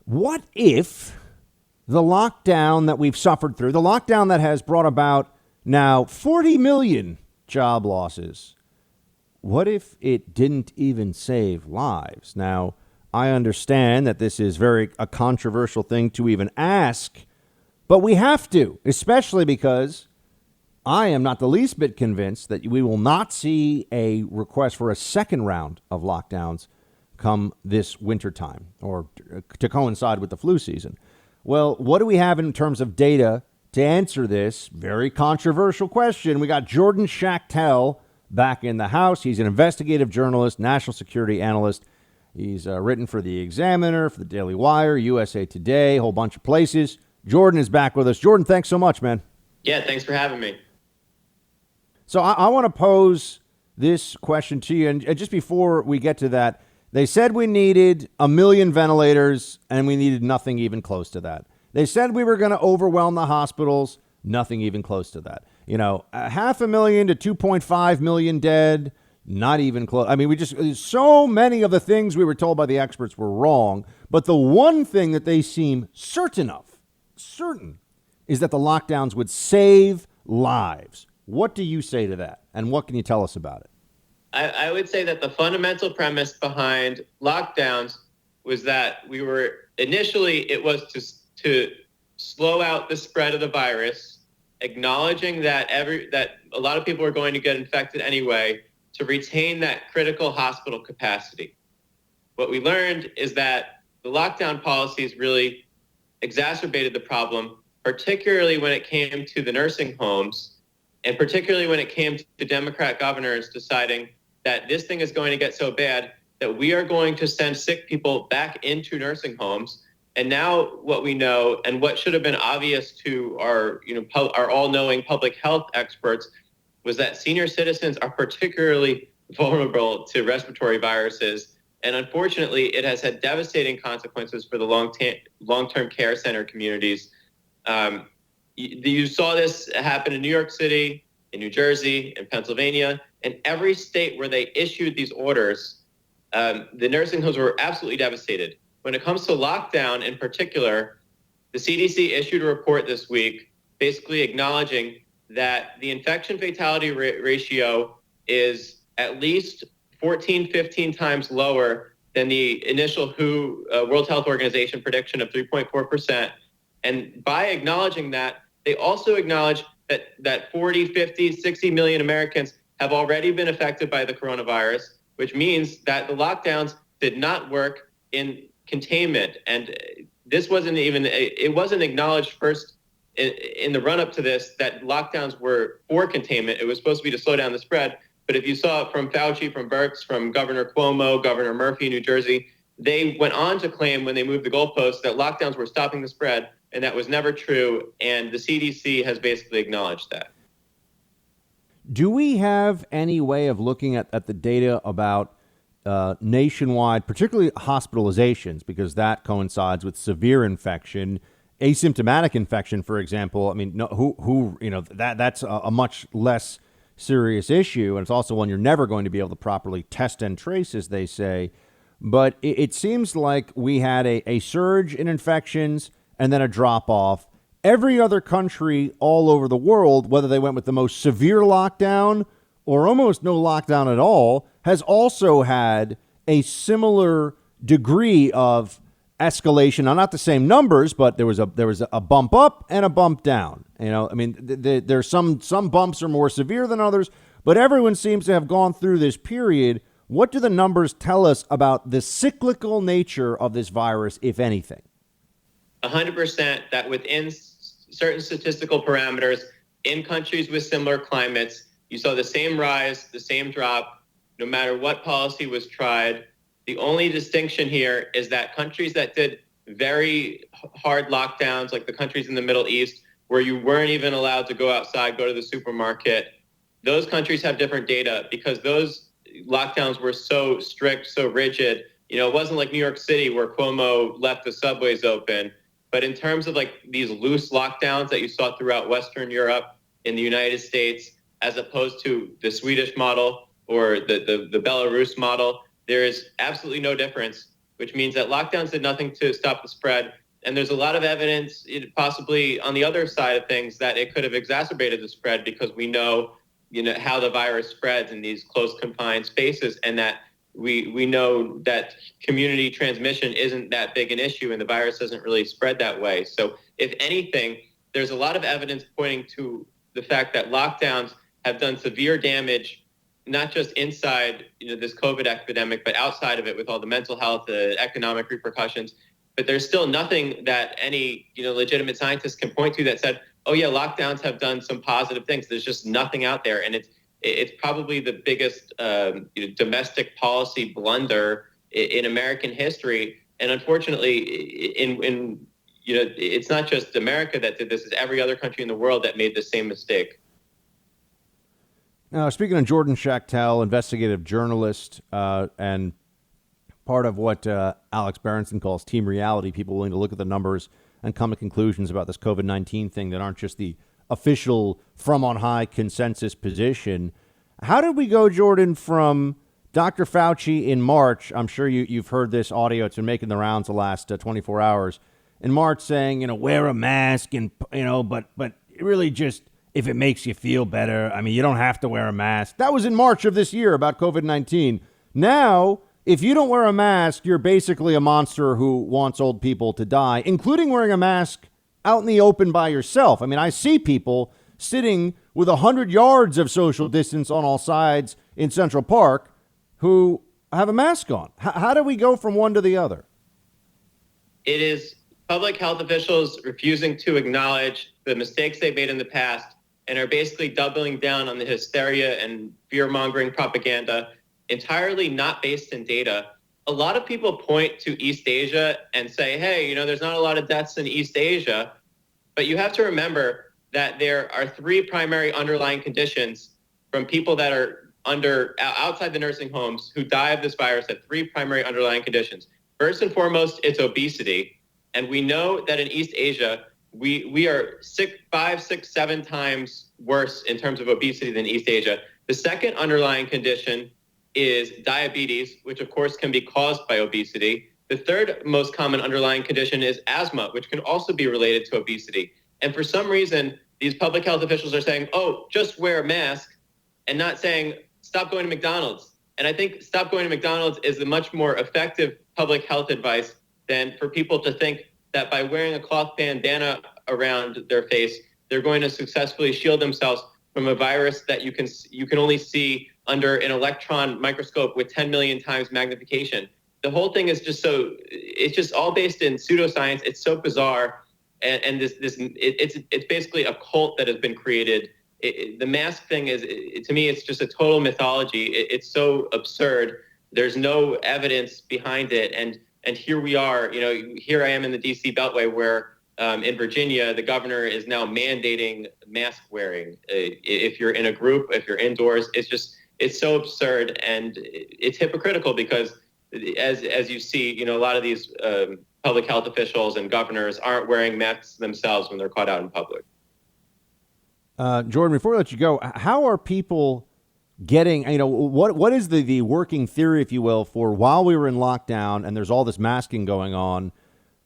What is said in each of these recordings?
What if the lockdown that we've suffered through, the lockdown that has brought about now 40 million job losses, what if it didn't even save lives? Now, I understand that this is a controversial thing to even ask, but we have to, especially because I am not the least bit convinced that we will not see a request for a second round of lockdowns come this wintertime or to coincide with the flu season. Well, what do we have in terms of data to answer this very controversial question? We got Jordan Schachtel back in the house. He's an investigative journalist, national security analyst. He's written for The Examiner, for the Daily Wire, USA Today, a whole bunch of places. Jordan is back with us. Jordan, thanks so much, man. Yeah, thanks for having me. So I want to pose this question to you. And just before we get to that, they said we needed 1 million ventilators, and we needed nothing even close to that. They said we were going to overwhelm the hospitals, nothing even close to that. 500,000 to 2.5 million dead, not even close. I mean, so many of the things we were told by the experts were wrong. But the one thing that they seem certain, is that the lockdowns would save lives. What do you say to that? And what can you tell us about it? I would say that the fundamental premise behind lockdowns was that it was to slow out the spread of the virus, acknowledging that a lot of people are going to get infected anyway, to retain that critical hospital capacity. What we learned is that the lockdown policies really exacerbated the problem, particularly when it came to the nursing homes, and particularly when it came to Democrat governors deciding that this thing is going to get so bad that we are going to send sick people back into nursing homes. And now what we know, and what should have been obvious to our all-knowing public health experts, was that senior citizens are particularly vulnerable to respiratory viruses. And unfortunately, it has had devastating consequences for the long-term care center communities. You saw this happen in New York City, in New Jersey, in Pennsylvania, and every state where they issued these orders, the nursing homes were absolutely devastated. When it comes to lockdown in particular, the CDC issued a report this week basically acknowledging that the infection fatality ratio is at least 14, 15 times lower than the initial World Health Organization prediction of 3.4%. And by acknowledging that, they also acknowledge that 40, 50, 60 million Americans have already been affected by the coronavirus, which means that the lockdowns did not work in containment. And this wasn't acknowledged first in the run-up to this that lockdowns were for containment. It was supposed to be to slow down the spread. But if you saw it from Fauci, from Birx, from Governor Cuomo, Governor Murphy, New Jersey, they went on to claim when they moved the goalposts that lockdowns were stopping the spread, and that was never true. And the CDC has basically acknowledged that. Do we have any way of looking at the data about nationwide, particularly hospitalizations, because that coincides with severe infection, asymptomatic infection, for example? I mean, that's a much less serious issue. And it's also one you're never going to be able to properly test and trace, as they say. But it seems like we had a surge in infections and then a drop off. Every other country all over the world, whether they went with the most severe lockdown or almost no lockdown at all, has also had a similar degree of escalation. Now, not the same numbers, but there was a bump up and a bump down. There's some bumps are more severe than others, but everyone seems to have gone through this period. What do the numbers tell us about the cyclical nature of this virus, if anything? 100% that within certain statistical parameters in countries with similar climates, you saw the same rise, the same drop, no matter what policy was tried. The only distinction here is that countries that did very hard lockdowns, like the countries in the Middle East, where you weren't even allowed to go outside, go to the supermarket, those countries have different data because those lockdowns were so strict, so rigid. It wasn't like New York City where Cuomo left the subways open. But in terms of like these loose lockdowns that you saw throughout Western Europe, in the United States, as opposed to the Swedish model or the Belarus model, there is absolutely no difference. which means that lockdowns did nothing to stop the spread. And there's a lot of evidence, possibly on the other side of things, that it could have exacerbated the spread because we know, how the virus spreads in these close confined spaces, and that we know that community transmission isn't that big an issue and the virus doesn't really spread that way. So if anything, there's a lot of evidence pointing to the fact that lockdowns have done severe damage, not just inside this COVID epidemic, but outside of it with all the mental health, the economic repercussions. But there's still nothing that any legitimate scientists can point to that said, oh yeah, lockdowns have done some positive things. There's just nothing out there, and it's probably the biggest domestic policy blunder in American history. And unfortunately, it's not just America that did this; it's every other country in the world that made the same mistake. Now, speaking of Jordan Schachtel, investigative journalist, and part of what Alex Berenson calls team reality, people willing to look at the numbers and come to conclusions about this COVID-19 thing that aren't just the official from on high consensus position. How did we go, Jordan, from Dr. Fauci in March? I'm sure you've heard this audio. It's been making the rounds the last 24 hours. In March saying, wear a mask and, but really just if it makes you feel better. I mean, you don't have to wear a mask. That was in March of this year about COVID-19. Now, if you don't wear a mask, you're basically a monster who wants old people to die, including wearing a mask out in the open by yourself. I mean, I see people sitting with 100 yards of social distance on all sides in Central Park who have a mask on. How do we go from one to the other? It is public health officials refusing to acknowledge the mistakes they've made in the past and are basically doubling down on the hysteria and fear-mongering propaganda entirely not based in data. A lot of people point to East Asia and say, hey, there's not a lot of deaths in East Asia. But you have to remember that there are three primary underlying conditions from people that are outside the nursing homes who die of this virus, have three primary underlying conditions. First and foremost, it's obesity. And we know that in East Asia, we are 5, 6, 7 times worse in terms of obesity than East Asia. The second underlying condition is diabetes, which of course can be caused by obesity. The third most common underlying condition is asthma, which can also be related to obesity. And for some reason, these public health officials are saying, oh, just wear a mask, and not saying, stop going to McDonald's. And I think stop going to McDonald's is a much more effective public health advice than for people to think that by wearing a cloth bandana around their face, they're going to successfully shield themselves from a virus that you can only see under an electron microscope with 10 million times magnification. The whole thing is it's just all based in pseudoscience. It's so bizarre. And it's basically a cult that has been created. The mask thing to me, it's just a total mythology. It's so absurd. There's no evidence behind it. And here we are, here I am in the DC Beltway where in Virginia, the governor is now mandating mask wearing. If you're in a group, if you're indoors, it's so absurd, and it's hypocritical because as you see, a lot of these public health officials and governors aren't wearing masks themselves when they're caught out in public. Jordan, before I let you go, how are people getting, what is the working theory, if you will, for while we were in lockdown and there's all this masking going on,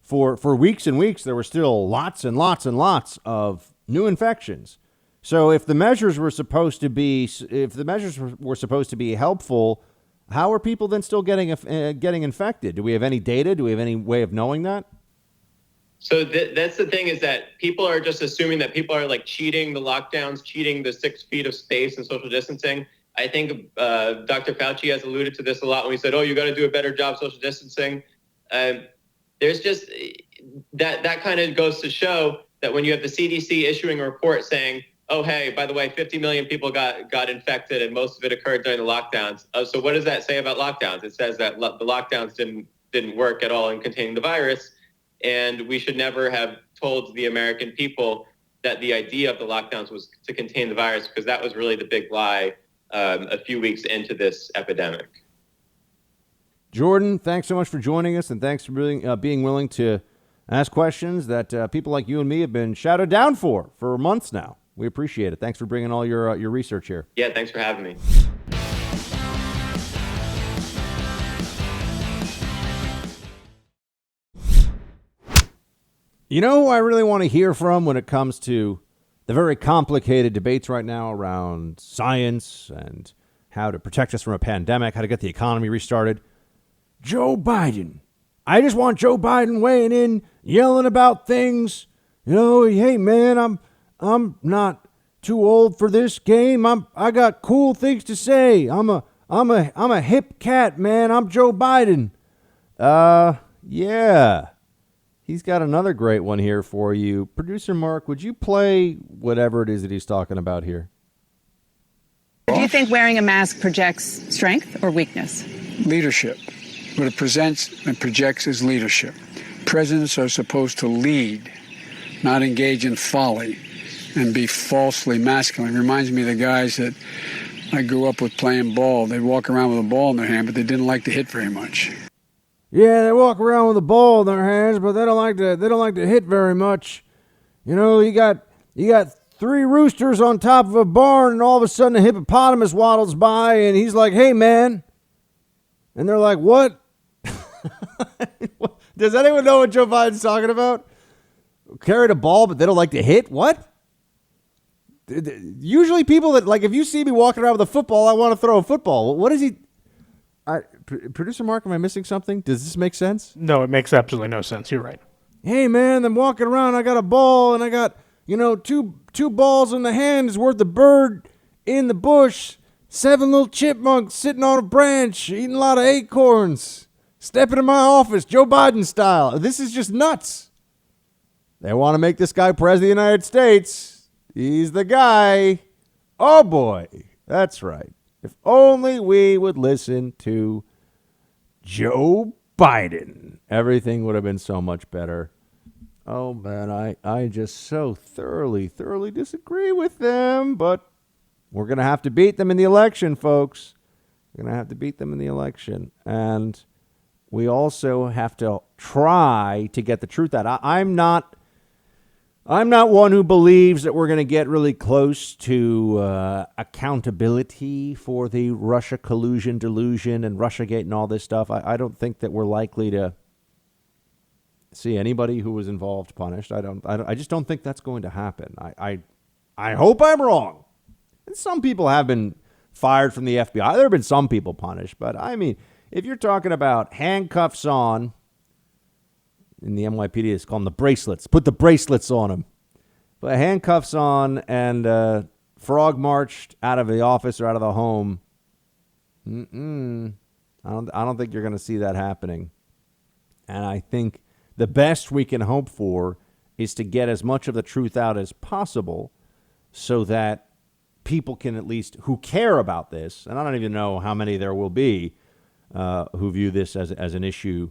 for weeks and weeks, there were still lots and lots and lots of new infections. So if the measures were supposed to be helpful, how are people then still getting infected? Do we have any data? Do we have any way of knowing that? So that's the thing, is that people are just assuming that people are like cheating the lockdowns, cheating the 6 feet of space and social distancing. I think Dr. Fauci has alluded to this a lot when he said, oh, you got to do a better job social distancing. There's just that kind of goes to show that when you have the CDC issuing a report saying, oh, hey, by the way, 50 million people got infected and most of it occurred during the lockdowns. So what does that say about lockdowns? It says that the lockdowns didn't work at all in containing the virus. And we should never have told the American people that the idea of the lockdowns was to contain the virus, because that was really the big lie a few weeks into this epidemic. Jordan, thanks so much for joining us, and thanks for being willing to ask questions that people like you and me have been shouted down for months now. We appreciate it. Thanks for bringing all your research here. Yeah, thanks for having me. You know who I really want to hear from when it comes to the very complicated debates right now around science and how to protect us from a pandemic, how to get the economy restarted? Joe Biden. I just want Joe Biden weighing in, yelling about things. You know, hey man, I'm not too old for this game. I got cool things to say. I'm a hip cat, man. I'm Joe Biden. Yeah. He's got another great one here for you. Producer Mark, would you play whatever it is that he's talking about here? Do you think wearing a mask projects strength or weakness? Leadership. What it presents and projects is leadership. Presidents are supposed to lead, not engage in folly and be falsely masculine. It reminds me of the guys that I grew up with playing ball. They'd walk around with a ball in their hand, but they didn't like to hit very much. Yeah, they walk around with a ball in their hands, but they don't like to hit very much. You know, you got three roosters on top of a barn, and all of a sudden a hippopotamus waddles by, and he's like, "Hey, man," and they're like, "What?" Does anyone know what Joe Biden's talking about? Carried a ball, but they don't like to hit? What? Usually people that, like, if you see me walking around with a football, I want to throw a football. What is he? Producer Mark, am I missing something? Does this make sense? No, it makes absolutely no sense. You're right. Hey, man, I'm walking around. I got a ball, and I got, two balls in the hand is worth a bird in the bush. 7 little chipmunks sitting on a branch, eating a lot of acorns. Stepping in my office, Joe Biden style. This is just nuts. They want to make this guy president of the United States. He's the guy. Oh, boy. That's right. If only we would listen to Joe Biden, everything would have been so much better. Oh, man, I just so thoroughly disagree with them, but we're going to have to beat them in the election, folks. We're going to have to beat them in the election. And we also have to try to get the truth out. I'm not one who believes that we're going to get really close to accountability for the Russia collusion, delusion, and Russiagate and all this stuff. I don't think that we're likely to see anybody who was involved punished. I just don't think that's going to happen. I hope I'm wrong. And some people have been fired from the FBI. There have been some people punished, but I mean, if you're talking about handcuffs on, in the NYPD, it's called them the bracelets. Put the bracelets on them. But handcuffs on and frog marched out of the office or out of the home. I don't think you're going to see that happening. And I think the best we can hope for is to get as much of the truth out as possible so that people can at least, who care about this, and I don't even know how many there will be who view this as an issue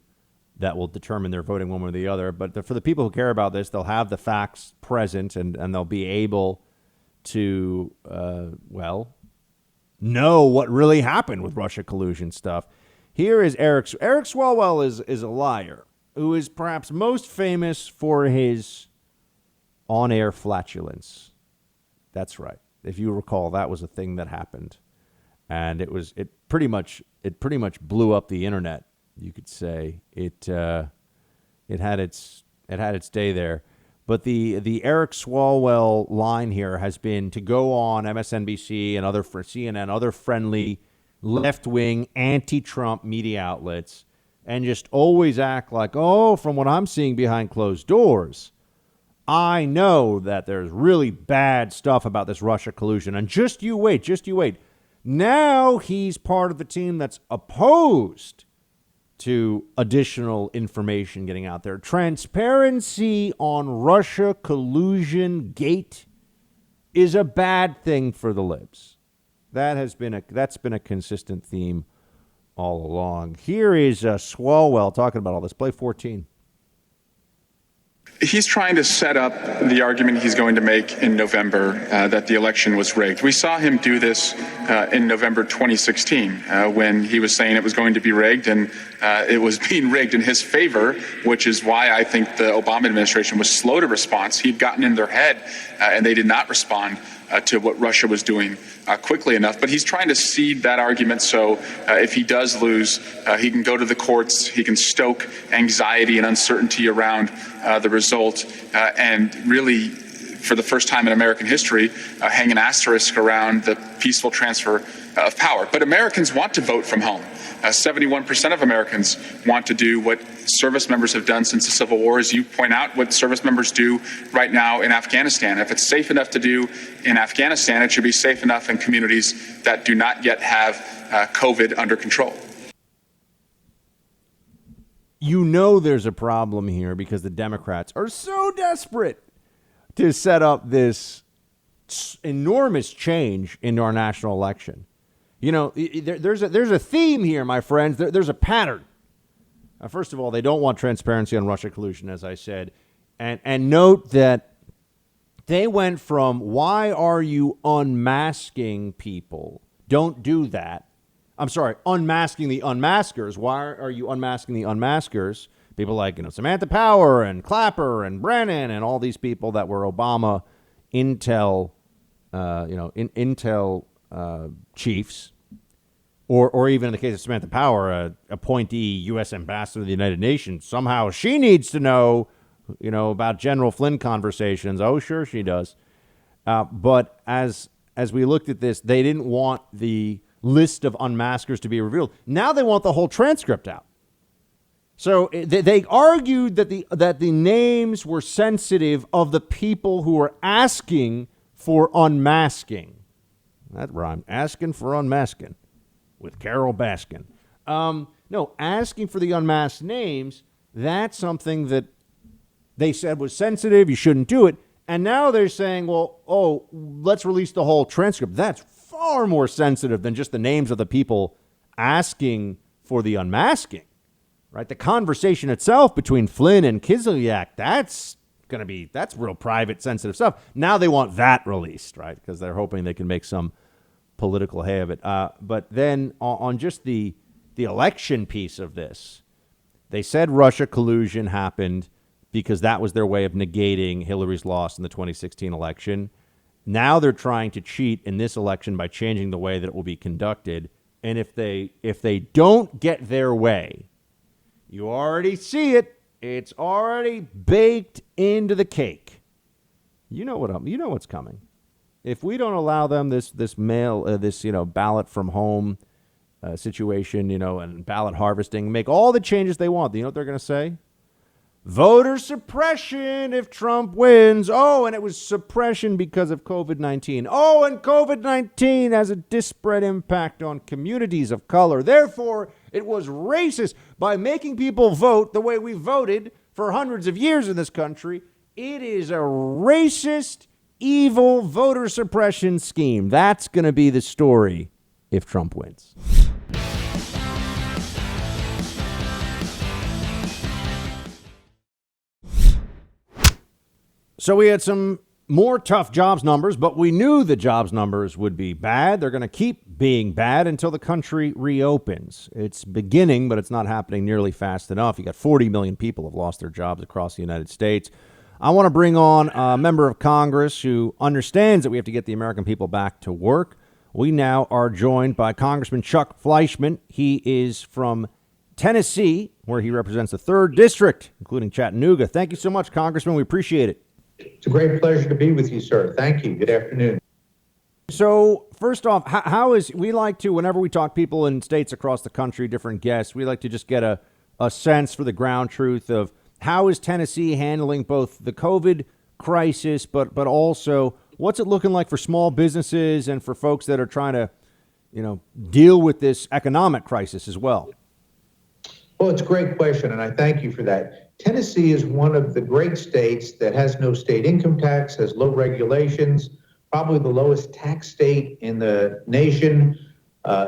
that will determine their voting one way or the other. But for the people who care about this, they'll have the facts present and they'll be able to, know what really happened with Russia collusion stuff. Here is Eric Swalwell is a liar who is perhaps most famous for his on-air flatulence. That's right. If you recall, that was a thing that happened. And it pretty much blew up the internet. You could say it had its day there, but the Eric Swalwell line here has been to go on MSNBC and other CNN, other friendly left-wing anti-Trump media outlets, and just always act like, oh, from what I'm seeing behind closed doors, I know that there's really bad stuff about this Russia collusion, and just you wait. Now he's part of the team that's opposed to additional information getting out there. Transparency on Russia collusion gate is a bad thing for the libs. That's been a consistent theme all along. Here is Swalwell talking about all this. Play 14. He's trying to set up the argument he's going to make in November that the election was rigged. We saw him do this in November 2016 when he was saying it was going to be rigged, and it was being rigged in his favor, which is why I think the Obama administration was slow to response. He'd gotten in their head, and they did not respond to what Russia was doing quickly enough. But he's trying to seed that argument so if he does lose, he can go to the courts, he can stoke anxiety and uncertainty around the result, and really, for the first time in American history, hang an asterisk around the peaceful transfer of power. But Americans want to vote from home. 71% of Americans want to do what service members have done since the Civil War, as you point out, what service members do right now in Afghanistan. If it's safe enough to do in Afghanistan, it should be safe enough in communities that do not yet have COVID under control. You know there's a problem here because the Democrats are so desperate to set up this enormous change into our national election. You know, there's a theme here, my friends. There's a pattern. First of all, they don't want transparency on Russia collusion, as I said. And note that they went from, why are you unmasking people? Don't do that. I'm sorry, unmasking the unmaskers. Why are you unmasking the unmaskers? People like, Samantha Power and Clapper and Brennan and all these people that were Obama intel, intel chiefs, or even in the case of Samantha Power, a appointee U.S. ambassador to the United Nations. Somehow she needs to know, about General Flynn conversations. Oh, sure she does. But as we looked at this, they didn't want the list of unmaskers to be revealed. Now they want the whole transcript out. So they argued that the names were sensitive of the people who were asking for unmasking. That rhymed. Asking for unmasking with Carol Baskin. No, asking for the unmasked names, that's something that they said was sensitive. You shouldn't do it. And now they're saying, let's release the whole transcript. That's far more sensitive than just the names of the people asking for the unmasking. Right, the conversation itself between Flynn and Kislyak, that's real private, sensitive stuff. Now they want that released, right? Because they're hoping they can make some political hay of it. But then on just the election piece of this, they said Russia collusion happened because that was their way of negating Hillary's loss in the 2016 election. Now they're trying to cheat in this election by changing the way that it will be conducted. And if they don't get their way, you already see it. It's already baked into the cake. You know what's coming. If we don't allow them this ballot from home situation, and ballot harvesting, make all the changes they want, you know what they're going to say? Voter suppression if Trump wins. Oh, and it was suppression because of COVID-19. Oh, and COVID-19 has a disparate impact on communities of color. Therefore, it was racist. By making people vote the way we voted for hundreds of years in this country, it is a racist, evil voter suppression scheme. That's going to be the story if Trump wins. So we had some more tough jobs numbers, but we knew the jobs numbers would be bad. They're going to keep being bad until the country reopens. It's beginning, but it's not happening nearly fast enough. You got 40 million people have lost their jobs across the United States. I want to bring on a member of Congress who understands that we have to get the American people back to work. We now are joined by Congressman Chuck Fleischmann. He is from Tennessee, where he represents the 3rd District, including Chattanooga. Thank you so much, Congressman. We appreciate it. It's a great pleasure to be with you, sir. Thank you. Good afternoon. So first off, we like to, whenever we talk people in states across the country, different guests, we like to just get a sense for the ground truth of how is Tennessee handling both the COVID crisis, but also what's it looking like for small businesses and for folks that are trying to, deal with this economic crisis as well? Well, it's a great question, and I thank you for that. Tennessee is one of the great states that has no state income tax, has low regulations, probably the lowest tax state in the nation.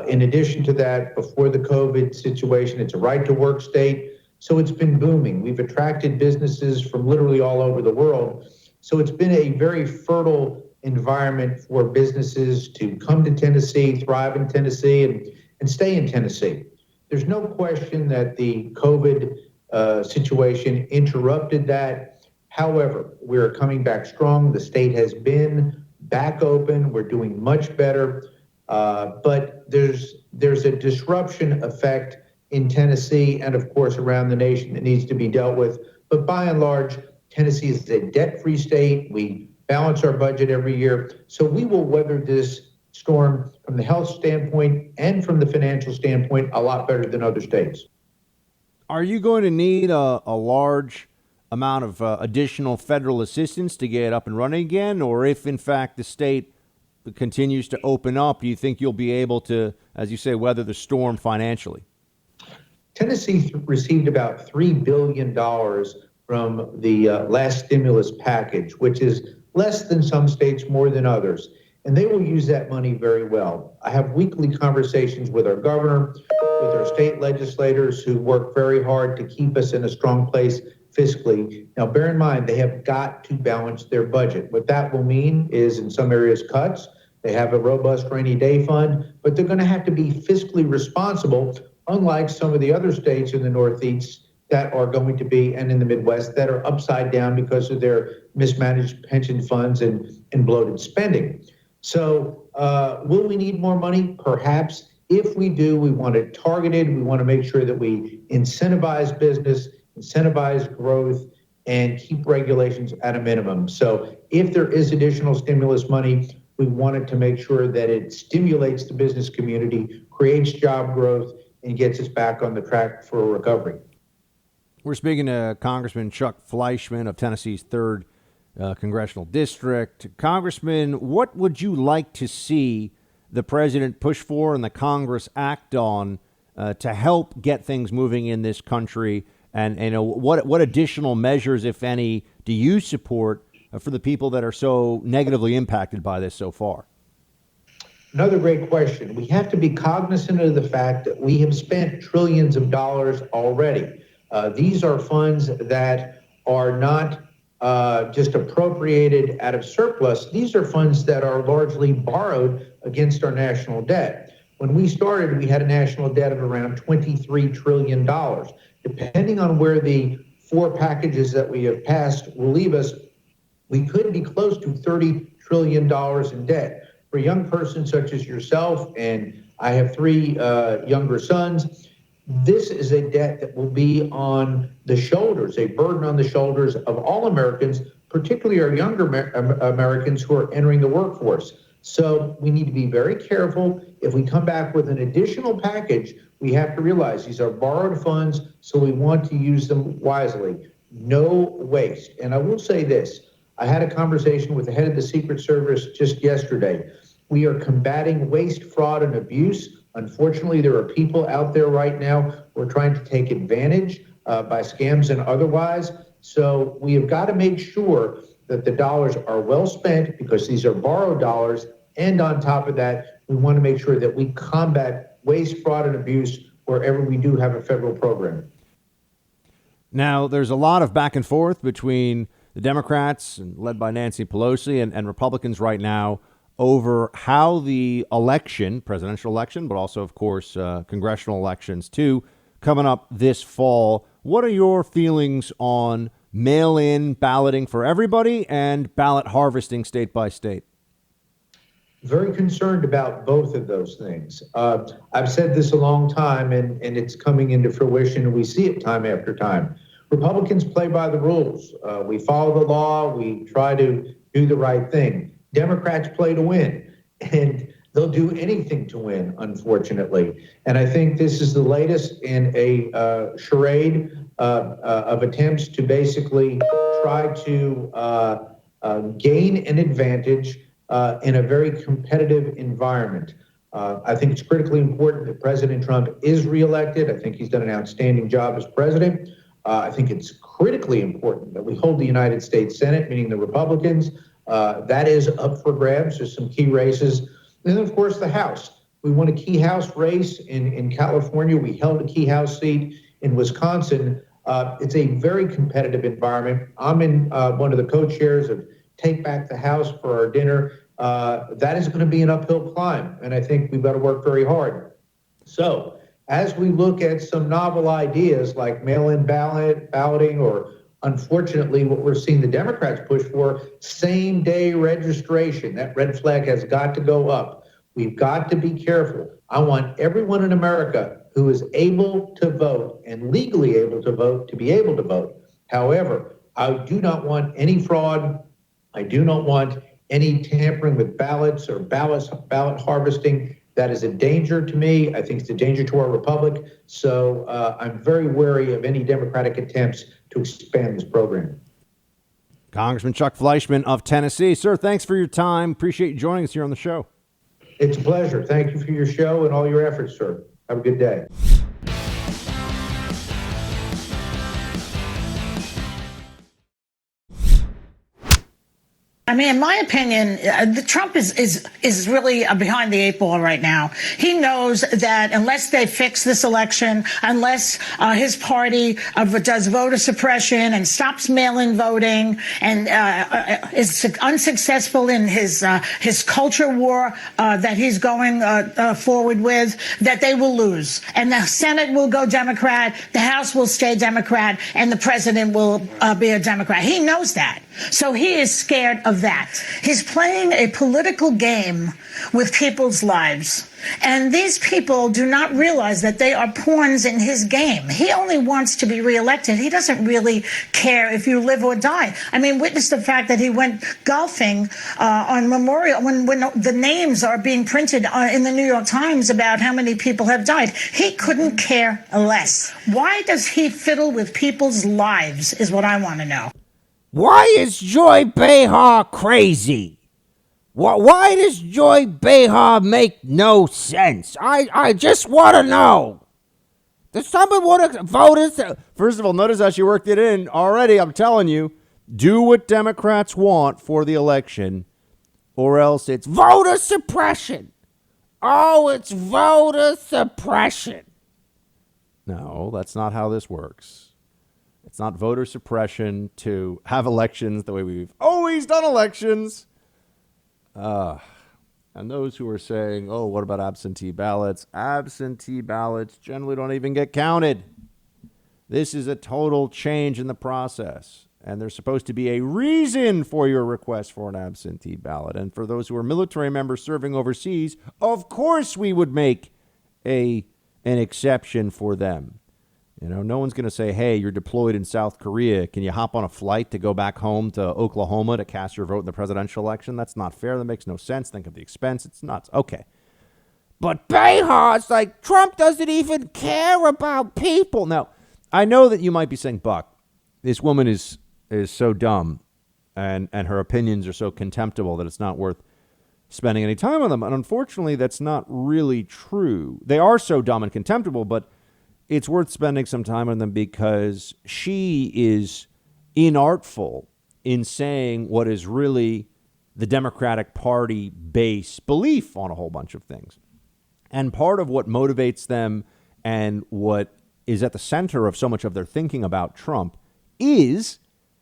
In addition to that, before the COVID situation, it's a right-to-work state. So it's been booming. We've attracted businesses from literally all over the world. So it's been a very fertile environment for businesses to come to Tennessee, thrive in Tennessee, and stay in Tennessee. There's no question that the COVID situation interrupted that. However, we're coming back strong. The state has been back open. We're doing much better. But there's a disruption effect in Tennessee and, of course, around the nation that needs to be dealt with. But by and large, Tennessee is a debt-free state. We balance our budget every year. So we will weather this storm from the health standpoint and from the financial standpoint a lot better than other states. Are you going to need a large amount of additional federal assistance to get up and running again? Or if, in fact, the state continues to open up, do you think you'll be able to, as you say, weather the storm financially? Tennessee received about $3 billion from the last stimulus package, which is less than some states, more than others. And they will use that money very well. I have weekly conversations with our governor, with our state legislators who work very hard to keep us in a strong place fiscally. Now, bear in mind, they have got to balance their budget. What that will mean is in some areas cuts. They have a robust rainy day fund, but they're going to have to be fiscally responsible, unlike some of the other states in the Northeast that are going to be, and in the Midwest, that are upside down because of their mismanaged pension funds and bloated spending. So will we need more money? Perhaps. If we do, we want it targeted. We want to make sure that we incentivize business, incentivize growth, and keep regulations at a minimum. So if there is additional stimulus money, we want it to make sure that it stimulates the business community, creates job growth, and gets us back on the track for a recovery. We're speaking to Congressman Chuck Fleischmann of Tennessee's 3rd Congressional District. Congressman, what would you like to see the president push for and the Congress act on to help get things moving in this country? And what additional measures, if any, do you support for the people that are so negatively impacted by this so far? Another great question. We have to be cognizant of the fact that we have spent trillions of dollars already. These are funds that are not just appropriated out of surplus. These are funds that are largely borrowed against our national debt. When we started, we had a national debt of around $23 trillion. Depending on where the 4 packages that we have passed will leave us, we could be close to $30 trillion in debt. For a young person such as yourself, and I have 3 younger sons, this is a debt that will be on the shoulders, a burden on the shoulders of all Americans, particularly our younger Americans who are entering the workforce. So we need to be very careful. If we come back with an additional package, we have to realize these are borrowed funds, so we want to use them wisely. No waste. And I will say this. I had a conversation with the head of the Secret Service just yesterday. We are combating waste, fraud, and abuse. Unfortunately, there are people out there right now who are trying to take advantage by scams and otherwise. So we have got to make sure that the dollars are well spent because these are borrowed dollars. And on top of that, we want to make sure that we combat waste, fraud, and abuse wherever we do have a federal program. Now, there's a lot of back and forth between the Democrats, led by Nancy Pelosi, and Republicans right now over how the election, presidential election, but also, of course, congressional elections too, coming up this fall. What are your feelings on mail-in balloting for everybody and ballot harvesting state by state? Very concerned about both of those things. I've said this a long time, and it's coming into fruition, and we see it time after time. Republicans play by the rules. We follow the law. We try to do the right thing. Democrats play to win, and they'll do anything to win, unfortunately. And I think this is the latest in a charade of attempts to basically try to gain an advantage in a very competitive environment. I think it's critically important that President Trump is reelected. I think he's done an outstanding job as president. I think it's critically important that we hold the United States Senate, meaning the Republicans. That is up for grabs. There's some key races. And then, of course, the House. We won a key House race in California. We held a key House seat in Wisconsin. It's a very competitive environment. I'm in one of the co-chairs of Take Back the House for our dinner. That is going to be an uphill climb, and I think we've got to work very hard. So as we look at some novel ideas like mail-in balloting or Unfortunately, what we're seeing the Democrats push for, same day registration. That red flag has got to go up. We've got to be careful. I want everyone in America who is able to vote and legally able to vote to be able to vote. However, I do not want any fraud. I do not want any tampering with ballots or ballot harvesting. That is a danger to me. I think it's a danger to our republic. So I'm very wary of any Democratic attempts to expand this program. Congressman Chuck Fleischmann of Tennessee. Sir, thanks for your time. Appreciate you joining us here on the show. It's a pleasure. Thank you for your show and all your efforts, sir. Have a good day. I mean, in my opinion, Trump is really behind the eight ball right now. He knows that unless they fix this election, unless his party does voter suppression and stops mail-in voting and is unsuccessful in his culture war that he's going forward with, that they will lose. And the Senate will go Democrat, the House will stay Democrat, and the president will be a Democrat. He knows that. So he is scared of that. He's playing a political game with people's lives. And these people do not realize that they are pawns in his game. He only wants to be reelected. He doesn't really care if you live or die. I mean, witness the fact that he went golfing on Memorial when the names are being printed in the New York Times about how many people have died. He couldn't care less. Why does he fiddle with people's lives is what I want to know. Why is Joy Behar crazy? Why does Joy Behar make no sense? I just want to know. Does someone want to vote us? First of all, notice how she worked it in already. I'm telling you, do what Democrats want for the election, or else it's voter suppression. Oh, it's voter suppression. No, that's not how this works. It's not voter suppression to have elections the way we've always done elections. And those who are saying, oh, what about absentee ballots? Absentee ballots generally don't even get counted. This is a total change in the process. And there's supposed to be a reason for your request for an absentee ballot. And for those who are military members serving overseas, of course we would make an exception for them. You know, no one's going to say, hey, you're deployed in South Korea. Can you hop on a flight to go back home to Oklahoma to cast your vote in the presidential election? That's not fair. That makes no sense. Think of the expense. It's nuts. Okay. But Behar, it's like Trump doesn't even care about people. Now, I know that you might be saying, Buck, this woman is so dumb and her opinions are so contemptible that it's not worth spending any time on them. And unfortunately, that's not really true. They are so dumb and contemptible, but it's worth spending some time on them because she is inartful in saying what is really the Democratic Party base belief on a whole bunch of things. And part of what motivates them and what is at the center of so much of their thinking about Trump is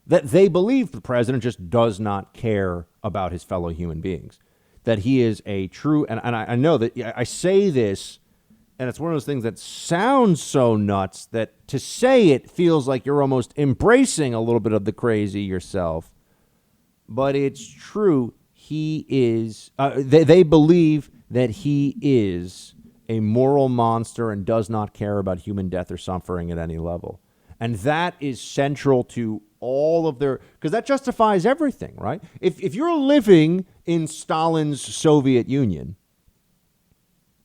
that they believe the president just does not care about his fellow human beings, that he is a true, and I know that I say this, and it's one of those things that sounds so nuts that to say it feels like you're almost embracing a little bit of the crazy yourself. But it's true. He is, they believe that he is a moral monster and does not care about human death or suffering at any level. And that is central to all of their, because that justifies everything, right? If you're living in Stalin's Soviet Union,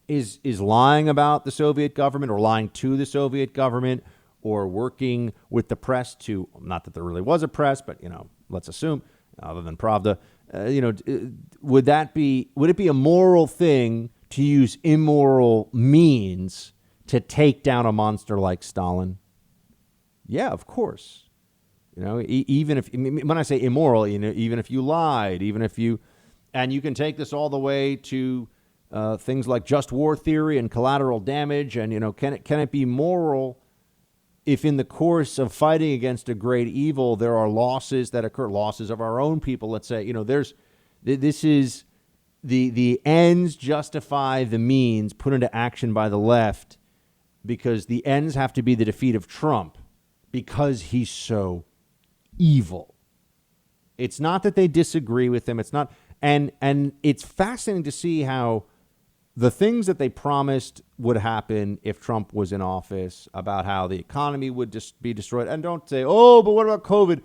is lying about the Soviet government or lying to the Soviet government or working with the press to, not that there really was a press, but, you know, let's assume, other than Pravda, would it be a moral thing to use immoral means to take down a monster like Stalin? Yeah, of course. You know, even if, when I say immoral, you know, even if you lied, even if you, and you can take this all the way to things like just war theory and collateral damage. And, you know, can it be moral if in the course of fighting against a great evil, there are losses that occur, losses of our own people? Let's say, you know, this is the ends justify the means put into action by the left because the ends have to be the defeat of Trump because he's so evil. It's not that they disagree with him. It's not, and it's fascinating to see how the things that they promised would happen if Trump was in office, about how the economy would just be destroyed. And don't say, oh, but what about COVID?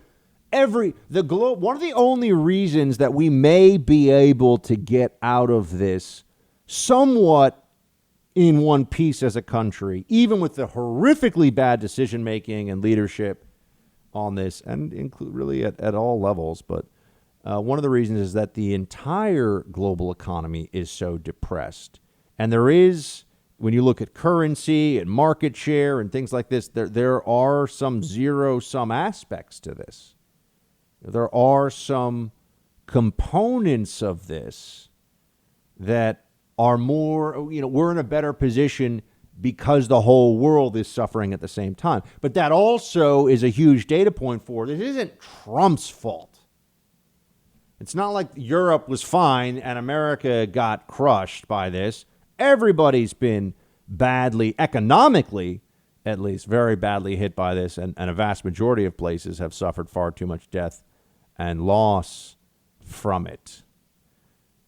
One of the only reasons that we may be able to get out of this somewhat in one piece as a country, even with the horrifically bad decision making and leadership on this, and include really at all levels. But one of the reasons is that the entire global economy is so depressed. And there is, when you look at currency and market share and things like this, there are some zero-sum aspects to this. There are some components of this that are more, we're in a better position because the whole world is suffering at the same time. But that also is a huge data point for this isn't Trump's fault. It's not like Europe was fine and America got crushed by this. Everybody's been badly, economically, at least, very badly hit by this. And a vast majority of places have suffered far too much death and loss from it.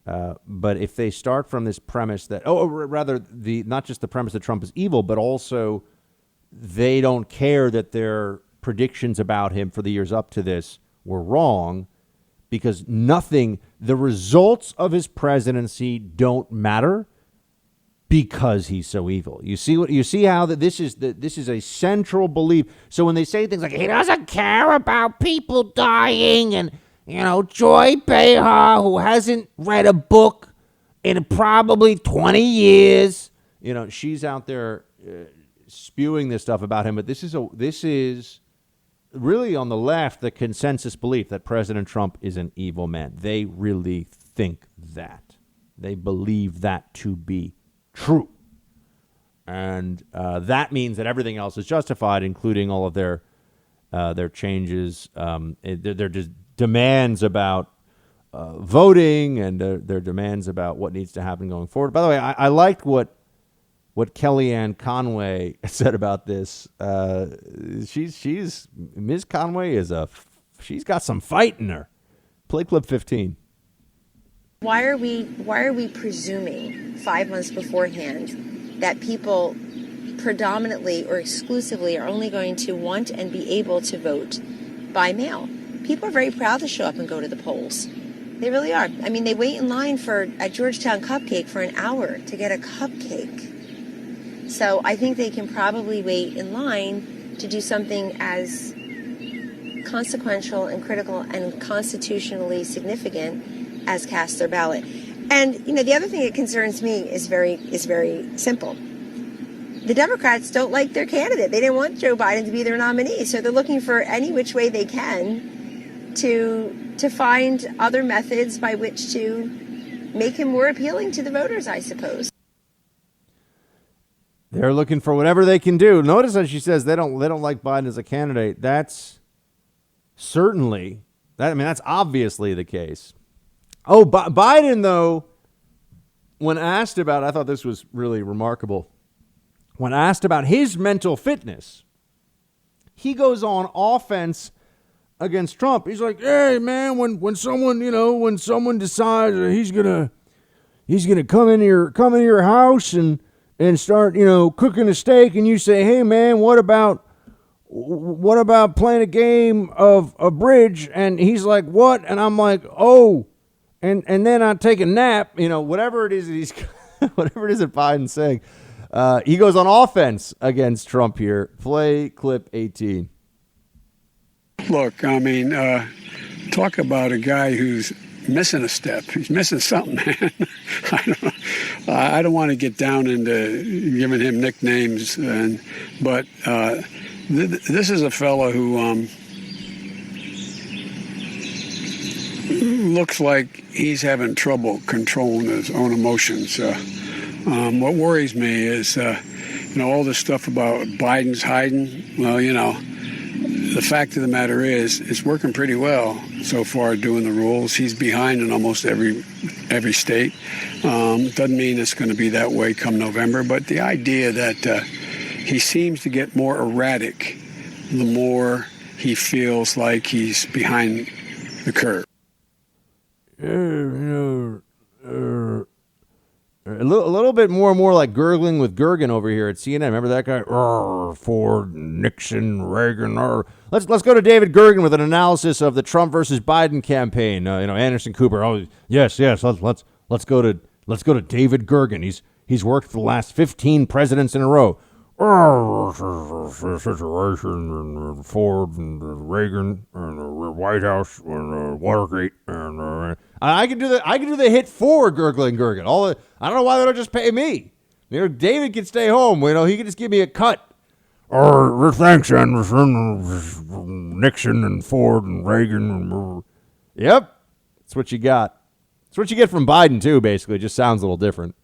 But if they start from this premise that, not just the premise that Trump is evil, but also they don't care that their predictions about him for the years up to this were wrong, because the results of his presidency don't matter because he's so evil. You see how that this is a central belief. So when they say things like he doesn't care about people dying, and Joy Behar, who hasn't read a book in probably 20 years, she's out there spewing this stuff about him. But this is really on the left, the consensus belief that President Trump is an evil man. They really think that. They believe that to be true. And that means that everything else is justified, including all of their changes. They're just demands about voting, and their demands about what needs to happen going forward. By the way, I liked what Kellyanne Conway said about this. She's Ms. Conway she's got some fight in her. Play clip 15. Why are we presuming 5 months beforehand that people predominantly or exclusively are only going to want and be able to vote by mail? People are very proud to show up and go to the polls. They really are. I mean, they wait in line at Georgetown Cupcake for an hour to get a cupcake. So I think they can probably wait in line to do something as consequential and critical and constitutionally significant as cast their ballot. And the other thing that concerns me is very simple. The Democrats don't like their candidate. They didn't want Joe Biden to be their nominee, so they're looking for any which way they can to find other methods by which to make him more appealing to the voters, I suppose. They're looking for whatever they can do. Notice how she says they don't like Biden as a candidate. That's that's obviously the case. Oh, Biden, though, when asked about, I thought this was really remarkable. When asked about his mental fitness, he goes on offense against Trump. He's like, hey, man, when someone decides that he's gonna come into your house and start, cooking a steak, and you say, hey, man, what about playing a game of a bridge? And he's like, what? And I'm like, oh. And then I take a nap, whatever it is whatever it is that Biden's saying. He goes on offense against Trump here. Play clip 18. Look, talk about a guy who's missing a step. He's missing something, man. I don't want to get down into giving him nicknames, but this is a fellow who looks like he's having trouble controlling his own emotions. What worries me is, all this stuff about Biden's hiding. Well, the fact of the matter is, it's working pretty well so far doing the rules. He's behind in almost every state. Doesn't mean it's going to be that way come November, but the idea that he seems to get more erratic the more he feels like he's behind the curve. A little bit more and more like gurgling with Gergen over here at CNN. Remember that guy? Ford, Nixon, Reagan. Let's go to David Gergen with an analysis of the Trump versus Biden campaign. Anderson Cooper. Oh, yes. Let's go to David Gergen. He's worked for the last 15 presidents in a row. Situation and Ford and Reagan and the White House and Watergate and I can do the hit for gurgling Gergen. I don't know why they don't just pay me. David can stay home. He can just give me a cut. Thanks, Anderson, Nixon and Ford and Reagan. Yep, that's what you got. That's what you get from Biden too. Basically, it just sounds a little different.